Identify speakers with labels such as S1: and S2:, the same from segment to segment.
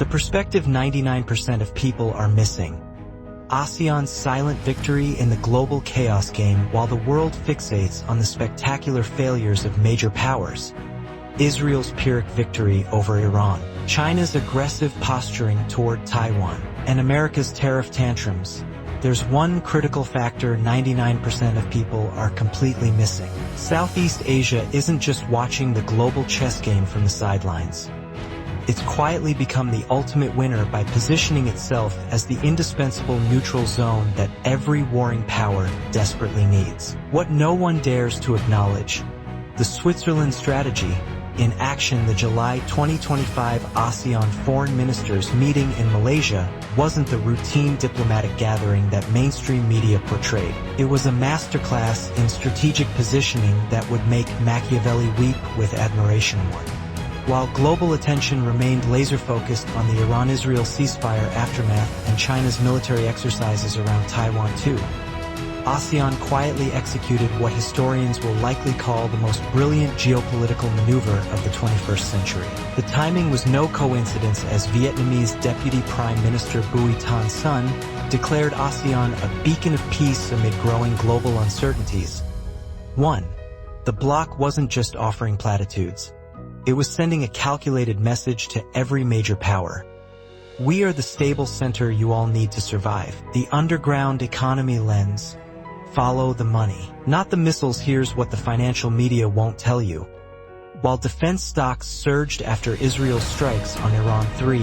S1: The perspective 99% of people are missing. ASEAN's silent victory in the global chaos game while the world fixates on the spectacular failures of major powers. Israel's Pyrrhic victory over Iran. China's aggressive posturing toward Taiwan. And America's tariff tantrums. There's one critical factor 99% of people are completely missing. Southeast Asia isn't just watching the global chess game from the sidelines. It's quietly become the ultimate winner by positioning itself as the indispensable neutral zone that every warring power desperately needs. What no one dares to acknowledge: the Switzerland strategy. In action, the July 2025 ASEAN foreign ministers meeting in Malaysia wasn't the routine diplomatic gathering that mainstream media portrayed. It was a masterclass in strategic positioning that would make Machiavelli weep with admiration. While global attention remained laser-focused on the Iran-Israel ceasefire aftermath and China's military exercises around Taiwan too, ASEAN quietly executed what historians will likely call the most brilliant geopolitical maneuver of the 21st century. The timing was no coincidence, as Vietnamese Deputy Prime Minister Bui Thanh Son declared ASEAN a beacon of peace amid growing global uncertainties. 1. The bloc wasn't just offering platitudes. It was sending a calculated message to every major power. We are the stable center you all need to survive. The underground economy lens. Follow the money, not the missiles. Here's what the financial media won't tell you. While defense stocks surged after Israel's strikes on Iran 3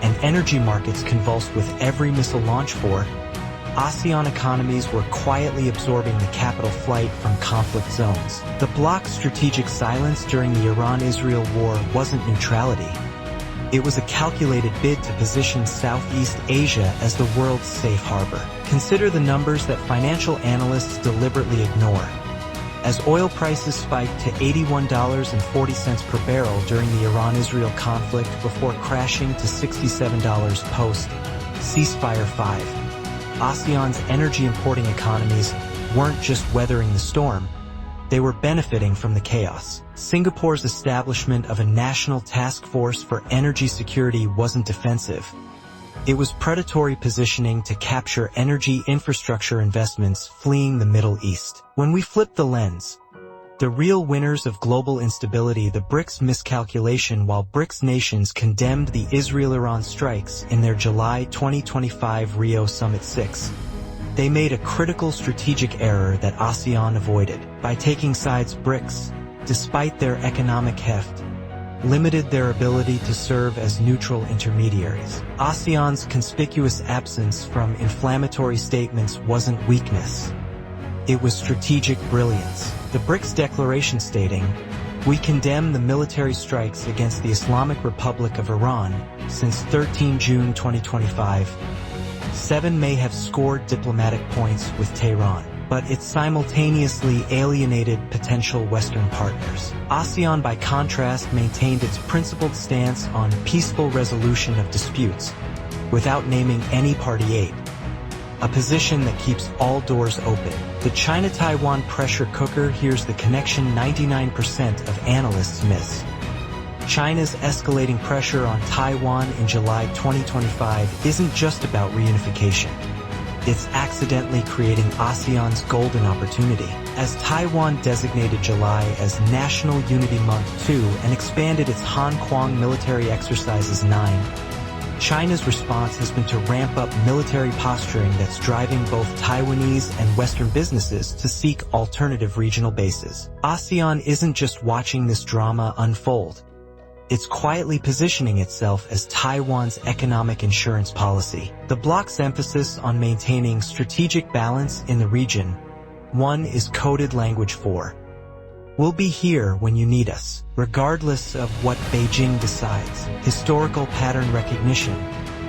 S1: and energy markets convulsed with every missile launch for, ASEAN economies were quietly absorbing the capital flight from conflict zones. The bloc's strategic silence during the Iran-Israel war wasn't neutrality. It was a calculated bid to position Southeast Asia as the world's safe harbor. Consider the numbers that financial analysts deliberately ignore. As oil prices spiked to $81.40 per barrel during the Iran-Israel conflict before crashing to $67 post-ceasefire 5, ASEAN's energy importing economies weren't just weathering the storm, they were benefiting from the chaos. Singapore's establishment of a national task force for energy security wasn't defensive. It was predatory positioning to capture energy infrastructure investments fleeing the Middle East. When we flip the lens, the real winners of global instability, the BRICS miscalculation. While BRICS nations condemned the Israel-Iran strikes in their July 2025 Rio Summit 6, they made a critical strategic error that ASEAN avoided. By taking sides, BRICS, despite their economic heft, limited their ability to serve as neutral intermediaries. ASEAN's conspicuous absence from inflammatory statements wasn't weakness. It was strategic brilliance. The BRICS declaration stating, "We condemn the military strikes against the Islamic Republic of Iran since 13 June 2025. 7 may have scored diplomatic points with Tehran, but it simultaneously alienated potential Western partners." ASEAN, by contrast, maintained its principled stance on peaceful resolution of disputes, without naming any party aid, a position that keeps all doors open. The China-Taiwan pressure cooker. Here's the connection 99% of analysts miss. China's escalating pressure on Taiwan in July 2025 isn't just about reunification. It's accidentally creating ASEAN's golden opportunity. As Taiwan designated July as National Unity Month 2 and expanded its Hong Kong military exercises 9, China's response has been to ramp up military posturing that's driving both Taiwanese and Western businesses to seek alternative regional bases. ASEAN isn't just watching this drama unfold. It's quietly positioning itself as Taiwan's economic insurance policy. The bloc's emphasis on maintaining strategic balance in the region. 1 is coded language for, "We'll be here when you need us," regardless of what Beijing decides. Historical pattern recognition.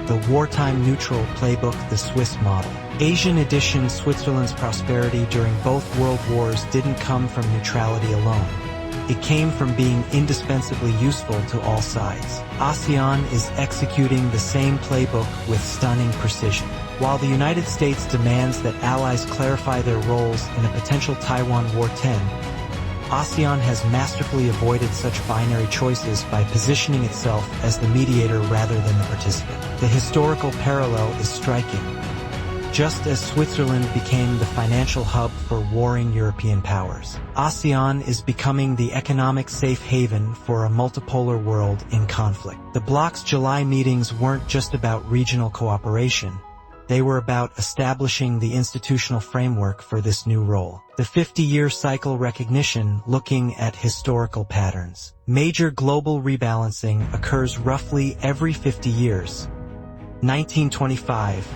S1: The wartime neutral playbook, the Swiss model. Asian edition. Switzerland's prosperity during both world wars didn't come from neutrality alone. It came from being indispensably useful to all sides. ASEAN is executing the same playbook with stunning precision. While the United States demands that allies clarify their roles in a potential Taiwan War 10, ASEAN has masterfully avoided such binary choices by positioning itself as the mediator rather than the participant. The historical parallel is striking. Just as Switzerland became the financial hub for warring European powers, ASEAN is becoming the economic safe haven for a multipolar world in conflict. The bloc's July meetings weren't just about regional cooperation. They were about establishing the institutional framework for this new role. The 50-year cycle recognition looking at historical patterns. Major global rebalancing occurs roughly every 50 years. 1925,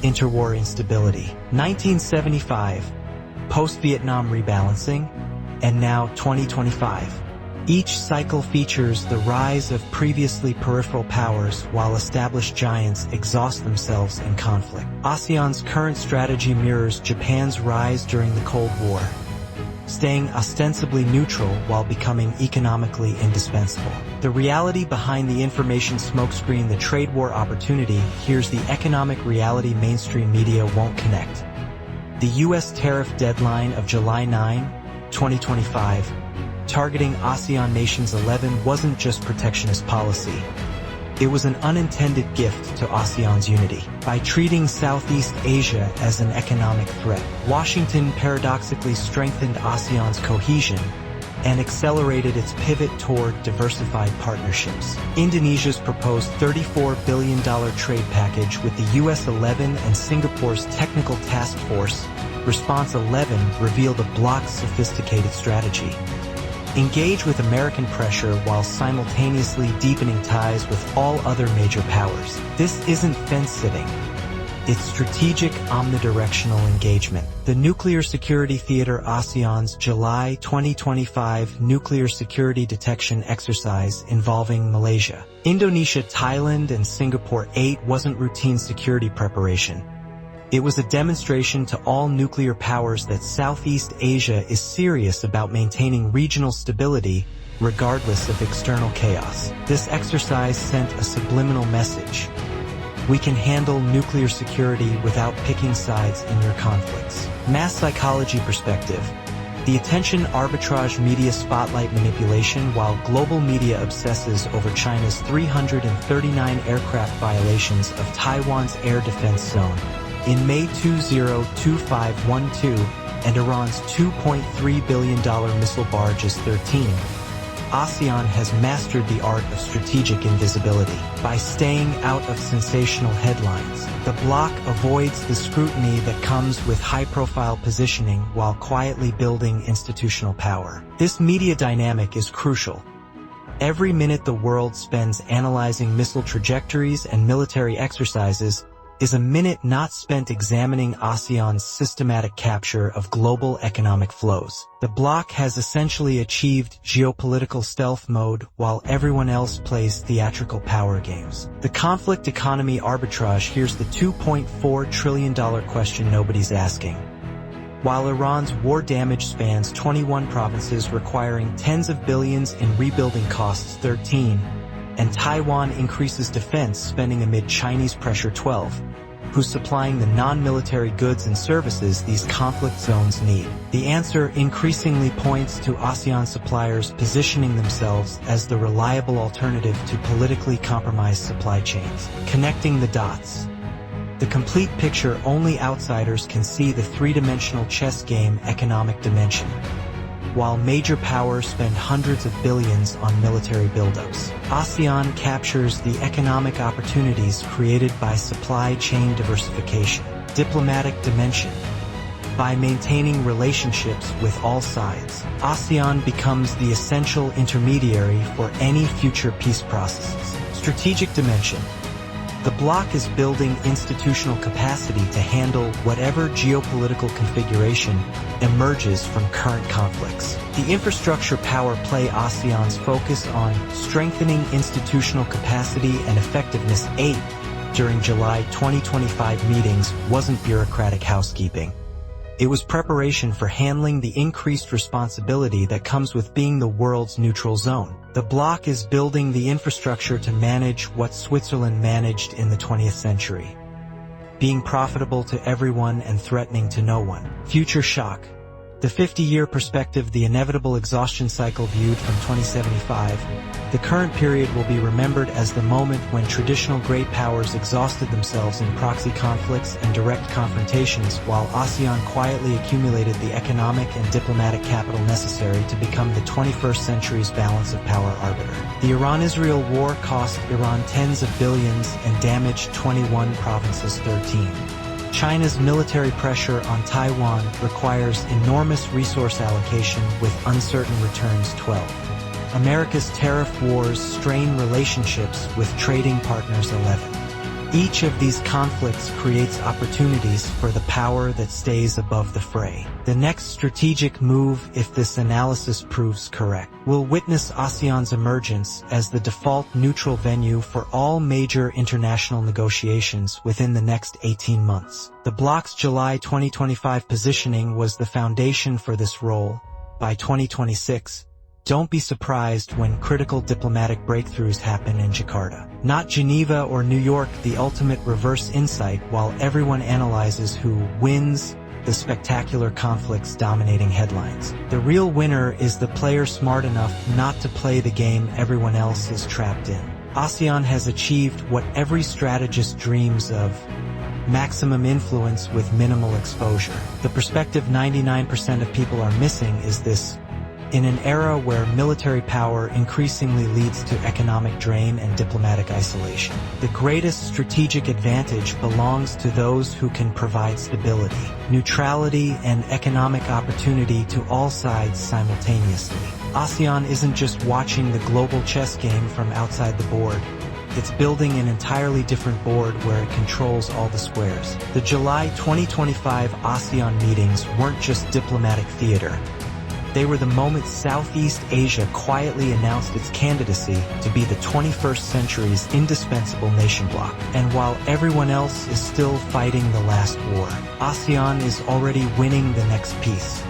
S1: interwar instability. 1975, post-Vietnam rebalancing. And now 2025. Each cycle features the rise of previously peripheral powers while established giants exhaust themselves in conflict. ASEAN's current strategy mirrors Japan's rise during the Cold War, staying ostensibly neutral while becoming economically indispensable. The reality behind the information smokescreen, the trade war opportunity, here's the economic reality mainstream media won't connect. The U.S. tariff deadline of July 9, 2025, targeting ASEAN nations 11 wasn't just protectionist policy. It was an unintended gift to ASEAN's unity. By treating Southeast Asia as an economic threat, Washington paradoxically strengthened ASEAN's cohesion and accelerated its pivot toward diversified partnerships. Indonesia's proposed $34 billion trade package with the US 11 and Singapore's Technical Task Force, Response 11, revealed a bloc's sophisticated strategy. Engage with American pressure while simultaneously deepening ties with all other major powers. This isn't fence-sitting. It's strategic omnidirectional engagement. The Nuclear Security Theater ASEAN's July 2025 Nuclear Security Detection Exercise involving Malaysia, Indonesia, Thailand, and Singapore 8 wasn't routine security preparation. It was a demonstration to all nuclear powers that Southeast Asia is serious about maintaining regional stability regardless of external chaos. This exercise sent a subliminal message. We can handle nuclear security without picking sides in your conflicts. Mass psychology perspective. The attention arbitrage media spotlight manipulation. While global media obsesses over China's 339 aircraft violations of Taiwan's air defense zone in May 202512 and Iran's $2.3 billion missile barges 13, ASEAN has mastered the art of strategic invisibility. By staying out of sensational headlines, the bloc avoids the scrutiny that comes with high-profile positioning while quietly building institutional power. This media dynamic is crucial. Every minute the world spends analyzing missile trajectories and military exercises is a minute not spent examining ASEAN's systematic capture of global economic flows. The bloc has essentially achieved geopolitical stealth mode while everyone else plays theatrical power games. The conflict economy arbitrage. Here's the $2.4 trillion question nobody's asking. While Iran's war damage spans 21 provinces requiring tens of billions in rebuilding costs 13, and Taiwan increases defense spending amid Chinese pressure 12, who's supplying the non-military goods and services these conflict zones need. The answer increasingly points to ASEAN suppliers positioning themselves as the reliable alternative to politically compromised supply chains. Connecting the dots. The complete picture. Only outsiders can see the three-dimensional chess game economic dimension. While major powers spend hundreds of billions on military buildups, ASEAN captures the economic opportunities created by supply chain diversification. Diplomatic dimension. By maintaining relationships with all sides, ASEAN becomes the essential intermediary for any future peace processes. Strategic dimension. The bloc is building institutional capacity to handle whatever geopolitical configuration emerges from current conflicts. The infrastructure power play. ASEAN's focus on strengthening institutional capacity and effectiveness 8 during July 2025 meetings wasn't bureaucratic housekeeping. It was preparation for handling the increased responsibility that comes with being the world's neutral zone. The bloc is building the infrastructure to manage what Switzerland managed in the 20th century. Being profitable to everyone and threatening to no one. Future shock. The 50-year perspective, the inevitable exhaustion cycle viewed from 2075, the current period will be remembered as the moment when traditional great powers exhausted themselves in proxy conflicts and direct confrontations, while ASEAN quietly accumulated the economic and diplomatic capital necessary to become the 21st century's balance of power arbiter. The Iran-Israel war cost Iran tens of billions and damaged 21 provinces 13. China's military pressure on Taiwan requires enormous resource allocation with uncertain returns 12. America's tariff wars strain relationships with trading partners 11. Each of these conflicts creates opportunities for the power that stays above the fray. The next strategic move, if this analysis proves correct, will witness ASEAN's emergence as the default neutral venue for all major international negotiations within the next 18 months. The bloc's July 2025 positioning was the foundation for this role. By 2026, don't be surprised when critical diplomatic breakthroughs happen in Jakarta. Not Geneva or New York, the ultimate reverse insight while everyone analyzes who wins the spectacular conflicts dominating headlines. The real winner is the player smart enough not to play the game everyone else is trapped in. ASEAN has achieved what every strategist dreams of: maximum influence with minimal exposure. The perspective 99% of people are missing is this: in an era where military power increasingly leads to economic drain and diplomatic isolation, the greatest strategic advantage belongs to those who can provide stability, neutrality, and economic opportunity to all sides simultaneously. ASEAN isn't just watching the global chess game from outside the board. It's building an entirely different board where it controls all the squares. The July 2025 ASEAN meetings weren't just diplomatic theater. They were the moment Southeast Asia quietly announced its candidacy to be the 21st century's indispensable nation bloc. And while everyone else is still fighting the last war, ASEAN is already winning the next peace.